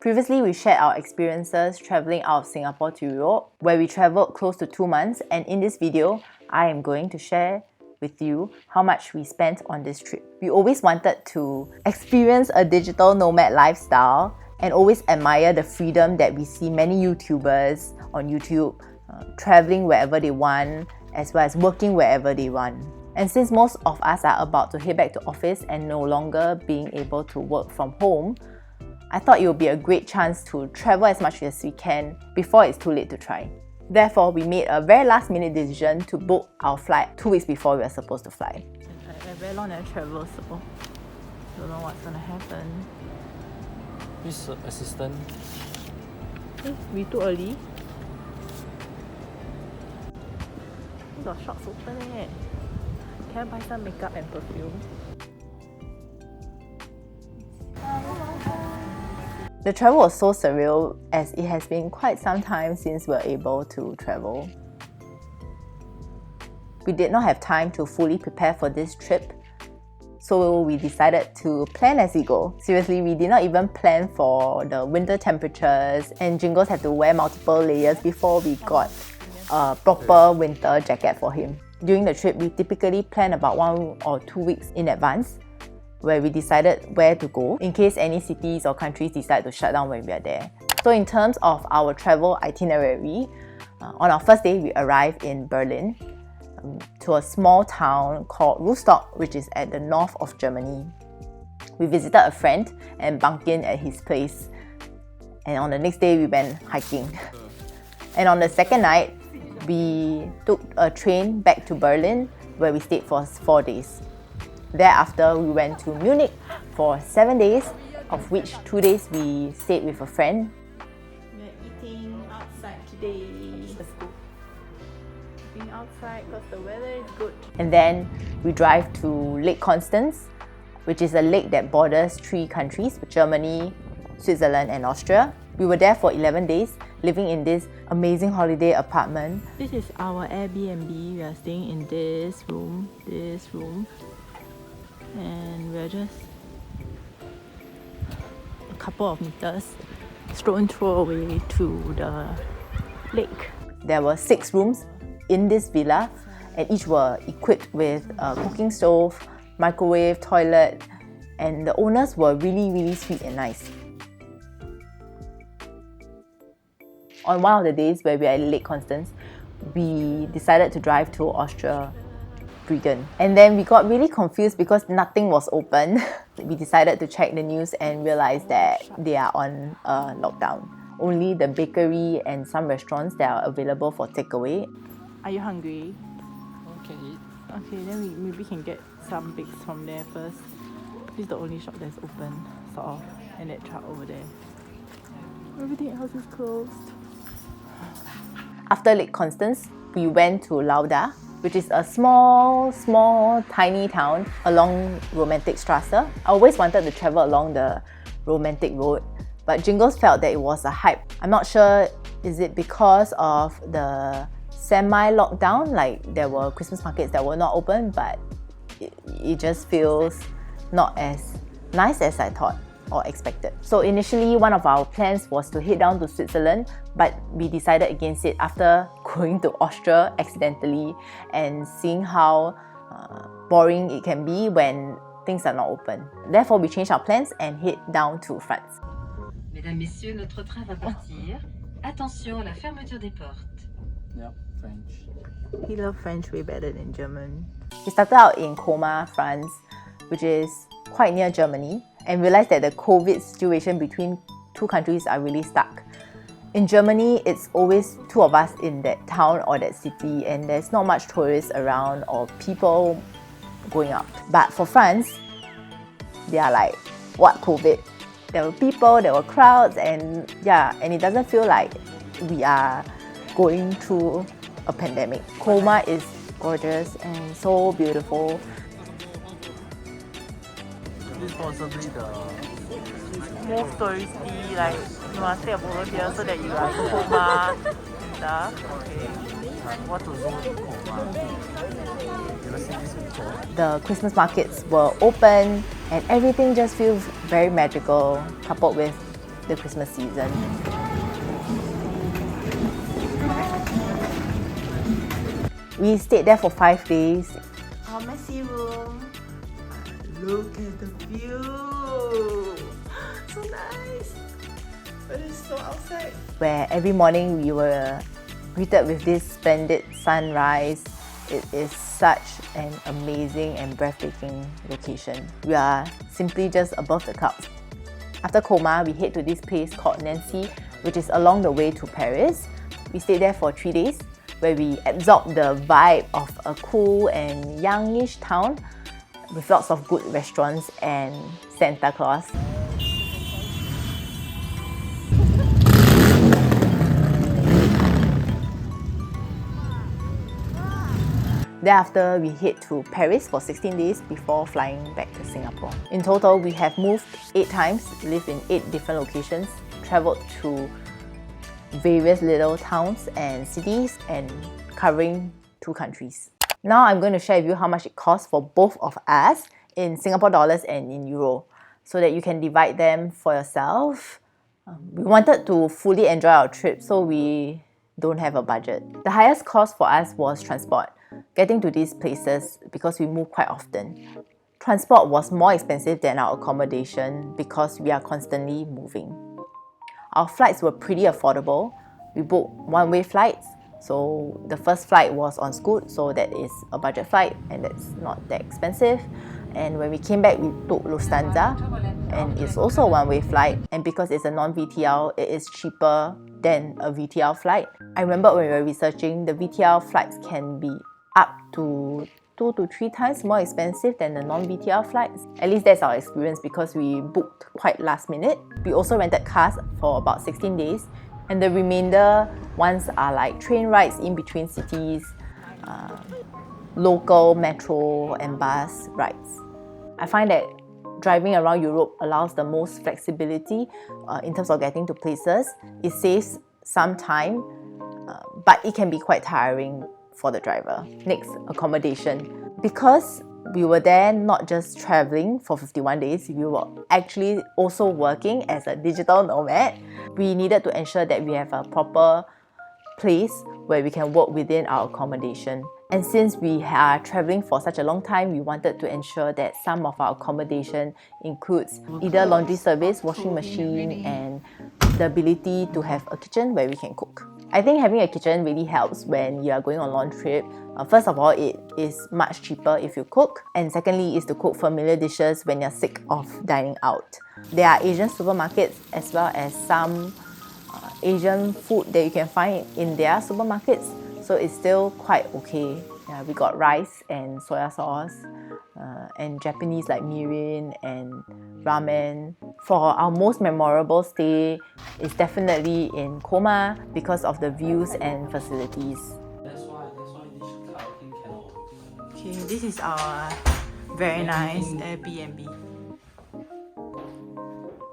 Previously, we shared our experiences traveling out of Singapore to Europe, where we traveled close to 2 months, and in this video, I am going to share with you how much we spent on this trip. We always wanted to experience a digital nomad lifestyle and always admire the freedom that we see many YouTubers on YouTube traveling wherever they want, as well as working wherever they want. And since most of us are about to head back to office and no longer being able to work from home, I thought it would be a great chance to travel as much as we can before it's too late to try. Therefore, we made a very last-minute decision to book our flight 2 weeks before we were supposed to fly. I very long never traveled, so don't know what's gonna happen. Which assistant? We too early. The shops open eh. Can I buy some makeup and perfume? The travel was so surreal as it has been quite some time since we were able to travel. We did not have time to fully prepare for this trip, so we decided to plan as we go. Seriously, we did not even plan for the winter temperatures, and Jingles had to wear multiple layers before we got a proper winter jacket for him. During the trip, we typically plan about 1 or 2 weeks in advance, where we decided where to go in case any cities or countries decide to shut down when we are there. So in terms of our travel itinerary, on our first day we arrived in Berlin to a small town called Rostock, which is at the north of Germany. We visited a friend and bunked in at his place. And on the next day we went hiking. And on the second night, we took a train back to Berlin where we stayed for 4 days. Thereafter, we went to Munich for 7 days, of which 2 days we stayed with a friend. We're eating outside today. Let's go. Eating outside because the weather is good. And then we drive to Lake Constance, which is a lake that borders 3 countries, Germany, Switzerland and Austria. We were there for 11 days, living in this amazing holiday apartment. This is our Airbnb. We are staying in this room. And we're just a couple of meters strolling through away to the lake. There were 6 rooms in this villa, and each were equipped with a cooking stove, microwave, toilet, and the owners were really sweet and nice. On one of the days where we are at Lake Constance, we decided to drive to Austria. And then we got really confused because nothing was open. We decided to check the news and realized that they are on a lockdown. Only the bakery and some restaurants that are available for takeaway. Are you hungry? Okay, eat. Okay, then maybe we can get some bakes from there first. This is the only shop that's open, sort of, and that truck over there. Everything else is closed. After Lake Constance, we went to Lauda, which is a small, tiny town along Romantic Strasse. I always wanted to travel along the Romantic Road, but Jingles felt that it was a hype. I'm not sure, is it because of the semi-lockdown, like there were Christmas markets that were not open, but it just feels not as nice as I thought or expected. So initially, one of our plans was to head down to Switzerland, but we decided against it after going to Austria accidentally and seeing how boring it can be when things are not open. Therefore, we changed our plans and head down to France. Mesdames, Messieurs, notre train va partir. Attention à la fermeture des portes. Yeah, French. He loved French way better than German. We started out in Colmar, France, which is quite near Germany, and realized that the COVID situation between 2 countries are really stuck. In Germany, it's always 2 of us in that town or that city, and there's not much tourists around or people going out. But for France, they are like, what COVID? There were people, there were crowds, and it doesn't feel like we are going through a pandemic. Colmar is gorgeous and so beautiful. This is possibly the Most touristy, like you must take a photo here so that you are in Colmar and stuff. Okay. what to do in Colmar. You ever seen this before? The Christmas markets were open and everything just feels very magical, coupled with the Christmas season. We stayed there for 5 days. Our messy room. Look at the view. So nice. But it's so outside. Where every morning we were greeted with this splendid sunrise. It is such an amazing and breathtaking location. We are simply just above the clouds. After Colmar, we head to this place called Nancy, which is along the way to Paris. We stayed there for 3 days, where we absorbed the vibe of a cool and youngish town with lots of good restaurants and Santa Claus. Thereafter, we head to Paris for 16 days before flying back to Singapore. In total, we have moved 8 times, lived in 8 different locations, travelled to various little towns and cities, and covering 2 countries. Now I'm going to share with you how much it costs for both of us in Singapore dollars and in euro, so that you can divide them for yourself. We wanted to fully enjoy our trip, so we don't have a budget. The highest cost for us was transport, getting to these places because we move quite often. Transport was more expensive than our accommodation because we are constantly moving. Our flights were pretty affordable. We booked one-way flights. So the first flight was on Scoot, so that is a budget flight and that's not that expensive. And when we came back, we took Lufthansa, and it's also a one-way flight. And because it's a non-VTL, it is cheaper than a VTL flight. I remember when we were researching, the VTL flights can be up to 2 to 3 times more expensive than the non-VTL flights. At least that's our experience because we booked quite last minute. We also rented cars for about 16 days, and the remainder ones are like train rides in between cities, local metro and bus rides. I find that driving around Europe allows the most flexibility in terms of getting to places. It saves some time, but it can be quite tiring for the driver. Next, accommodation. Because we were there not just traveling for 51 days, we were actually also working as a digital nomad. We needed to ensure that we have a proper place where we can work within our accommodation. And since we are traveling for such a long time, we wanted to ensure that some of our accommodation includes either laundry service, washing machine, and the ability to have a kitchen where we can cook. I think having a kitchen really helps when you are going on a long trip. First of all, it is much cheaper if you cook, and secondly is to cook familiar dishes when you're sick of dining out. There are Asian supermarkets as well as some Asian food that you can find in their supermarkets, so it's still quite okay. Yeah, we got rice and soya sauce, and Japanese like mirin and ramen. For our most memorable stay is definitely in Colmar because of the views and facilities. That's why this car I think cannot. Okay, this is our very nice Airbnb.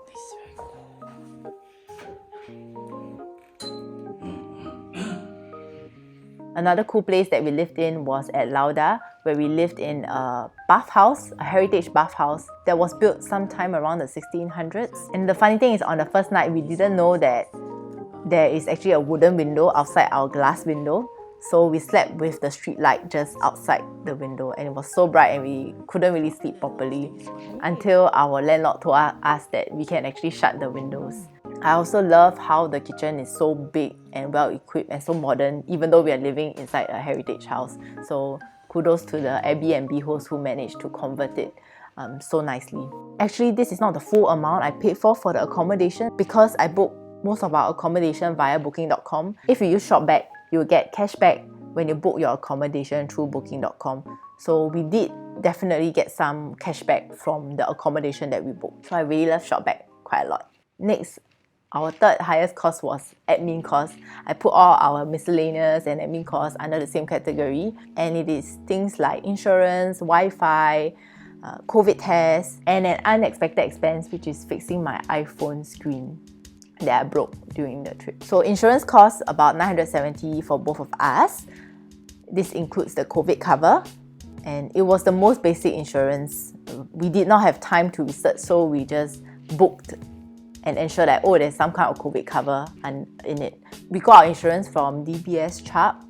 This is very cool. Another cool place that we lived in was at Lauda, where we lived in a bathhouse, a heritage bathhouse that was built sometime around the 1600s. And the funny thing is, on the first night, we didn't know that there is actually a wooden window outside our glass window. So we slept with the street light just outside the window, and it was so bright and we couldn't really sleep properly until our landlord told us that we can actually shut the windows. I also love how the kitchen is so big and well equipped and so modern, even though we are living inside a heritage house. So kudos to the Airbnb host who managed to convert it so nicely. Actually, this is not the full amount I paid for the accommodation because I booked most of our accommodation via booking.com. If you use ShopBack, you'll get cashback when you book your accommodation through booking.com. So we did definitely get some cashback from the accommodation that we booked. So I really love ShopBack quite a lot. Next, our third highest cost was admin costs. I put all our miscellaneous and admin costs under the same category, and it is things like insurance, Wi-Fi, COVID tests, and an unexpected expense, which is fixing my iPhone screen that I broke during the trip. So insurance costs about $970 for both of us. This includes the COVID cover, and it was the most basic insurance. We did not have time to research, so we just booked and ensure that, oh, there's some kind of COVID cover in it. We got our insurance from DBS Chubb,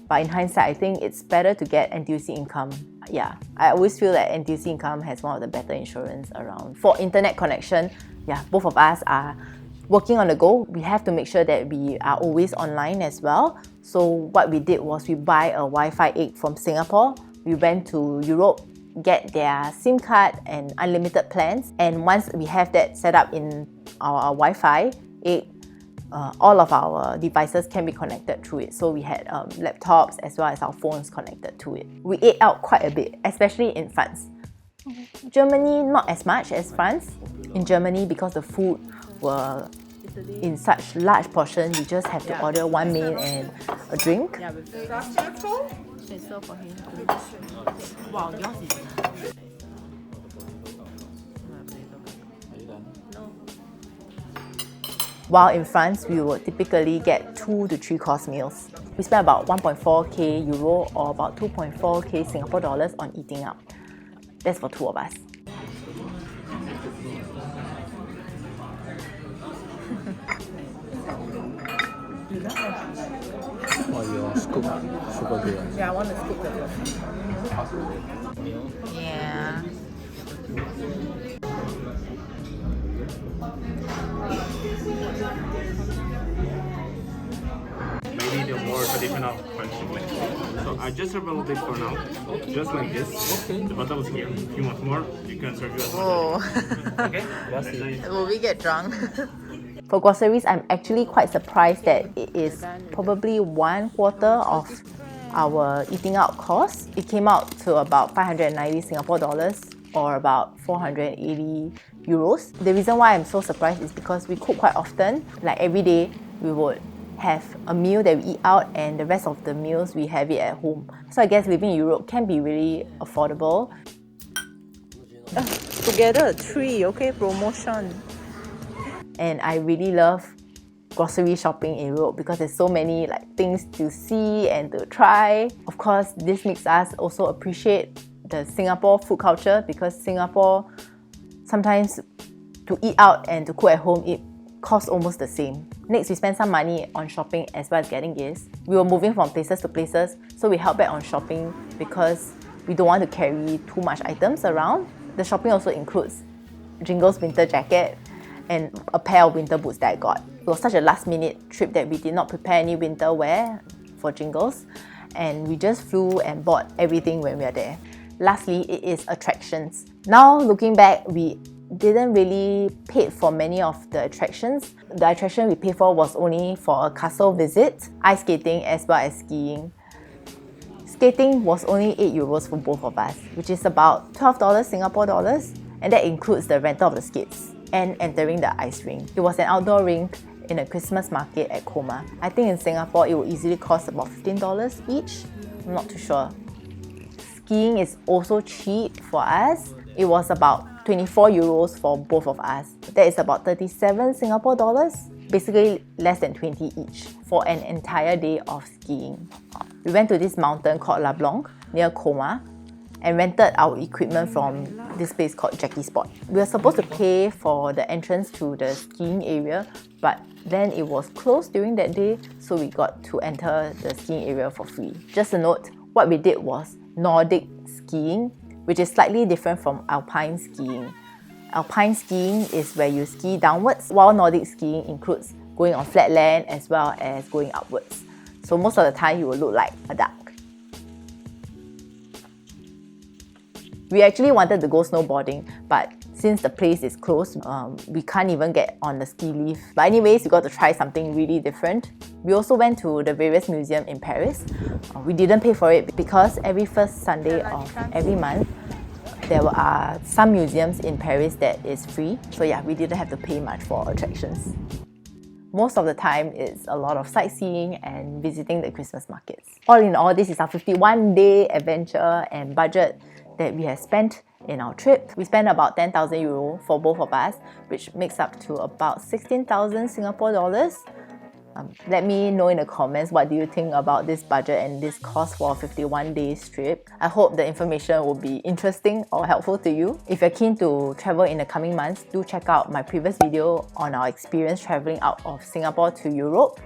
but in hindsight, I think it's better to get NTUC Income. Yeah, I always feel that NTUC Income has one of the better insurance around. For internet connection, yeah, both of us are working on the go. We have to make sure that we are always online as well. So what we did was we buy a Wi-Fi 8 from Singapore. We went to Europe, get their SIM card and unlimited plans. And once we have that set up in our Wi-Fi 8, all of our devices can be connected through it. So we had laptops as well as our phones connected to it. We ate out quite a bit, especially in France. Germany, not as much as France. In Germany, because the food were in such large portion, you just have to order one main and a drink. Wow, yours is... While in France, we would typically get 2 to 3 course meals. We spent about 1.4k euro or about 2.4k Singapore dollars on eating out. That's for 2 of us. Oh, your scoop super good. Yeah, I want to scoop that. Yeah. Maybe the more traditional French plate. So I just serve a little bit for now, just like this. Okay. The bottle is here. If you want more, you can serve you as much. Oh. Okay? Will we get drunk? For groceries, I'm actually quite surprised that it is probably 1/4 of our eating out cost. It came out to about 590 Singapore dollars or about 480 euros. The reason why I'm so surprised is because we cook quite often. Like every day, we would have a meal that we eat out and the rest of the meals we have it at home. So I guess living in Europe can be really affordable. Together, 3, okay? Promotion. And I really love grocery shopping in Europe because there's so many things to see and to try. Of course, this makes us also appreciate the Singapore food culture because Singapore, sometimes to eat out and to cook at home, it costs almost the same. Next, we spend some money on shopping as well as getting gifts. We were moving from places to places, so we held back on shopping because we don't want to carry too much items around. The shopping also includes Jingle's winter jacket and a pair of winter boots that I got. It was such a last-minute trip that we did not prepare any winter wear for Jingles, and we just flew and bought everything when we were there. Lastly, it is attractions. Now looking back, we didn't really pay for many of the attractions. The attraction we paid for was only for a castle visit, ice skating as well as skiing. Skating was only 8 euros for both of us, which is about $12 Singapore dollars, and that includes the rental of the skates and entering the ice rink. It was an outdoor rink in a Christmas market at Colmar. I think in Singapore it would easily cost about $15 each. I'm not too sure. Skiing is also cheap for us. It was about 24 euros for both of us. That is about 37 Singapore dollars, basically less than 20 each for an entire day of skiing. We went to this mountain called La Blanc near Colmar and rented our equipment from this place called Jackie Spot. We were supposed to pay for the entrance to the skiing area, but then it was closed during that day, so we got to enter the skiing area for free. Just a note, what we did was Nordic skiing, which is slightly different from alpine skiing. Alpine skiing is where you ski downwards, while Nordic skiing includes going on flat land as well as going upwards. So most of the time you will look like a duck. We actually wanted to go snowboarding, but since the place is closed, we can't even get on the ski lift. But anyways, we got to try something really different. We also went to the various museums in Paris. We didn't pay for it because every first Sunday of every month, there are some museums in Paris that is free. So yeah, we didn't have to pay much for attractions. Most of the time, it's a lot of sightseeing and visiting the Christmas markets. All in all, this is our 51-day adventure and budget that we have spent in our trip. We spent about 10,000 euro for both of us, which makes up to about 16,000 Singapore dollars. Let me know in the comments what do you think about this budget and this cost for a 51-day trip. I hope the information will be interesting or helpful to you. If you're keen to travel in the coming months, do check out my previous video on our experience traveling out of Singapore to Europe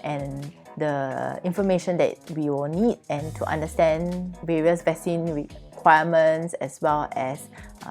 and the information that we will need and to understand various vaccine requirements as well as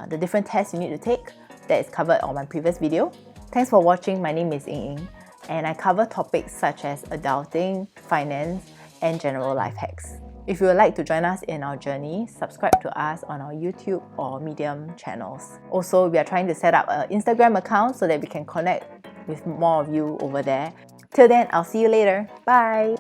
the different tests you need to take. That is covered on my previous video. Thanks for watching. My name is Ying Ying, and I cover topics such as adulting, finance, and general life hacks. If you would like to join us in our journey, subscribe to us on our YouTube or Medium channels. Also, we are trying to set up an Instagram account so that we can connect with more of you over there. Till then, I'll see you later. Bye!